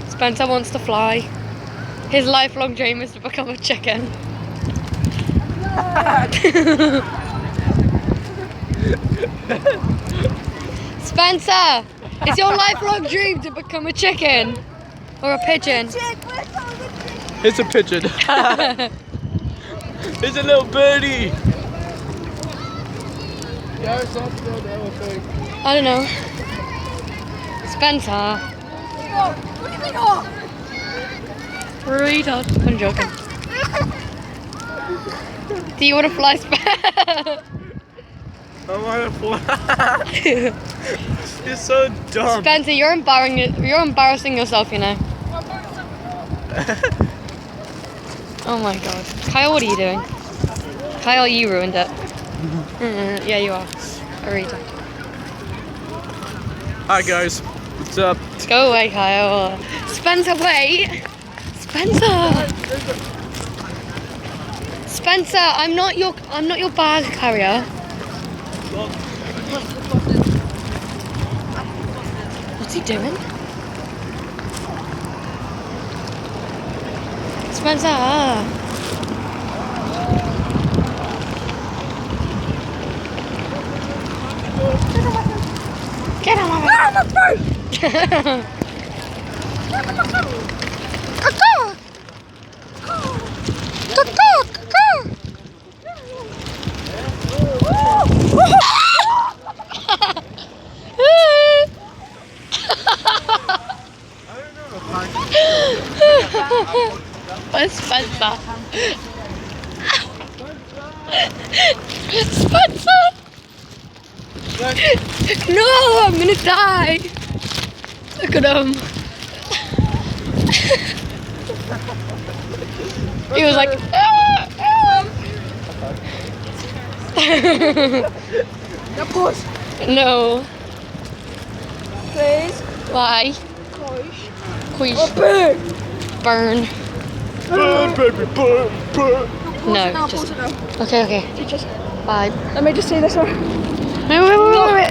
Spencer wants to fly. His lifelong dream is to become a chicken. Spencer, it's your lifelong dream to become a chicken or a pigeon. It's a pigeon. It's a little birdie. Yeah, it's not good, I would think. I don't know. Spencer. What do you mean, oh? Retard. I'm joking. Do you want to fly, Spencer? I want to fly. You're so dumb. Spencer, you're embarrassing yourself, you know. Oh my god. Kyle, what are you doing? Kyle, you ruined it. Yeah, you are. A retard. Hi guys, what's up? Go away, Kyle. Spencer, wait. Spencer. Spencer, I'm not your bag carrier. What's he doing? Spencer. Get out of my face! Where's Spencer? Spencer! No, I'm gonna die. Look at him. He was like, Now pause. no. Please. Why? Coish. Quiche. Burn. Burn. Burn, baby, burn, burn. No, Now, just. pause it now. Okay. Teachers. Bye. Let me just say this one. Wait.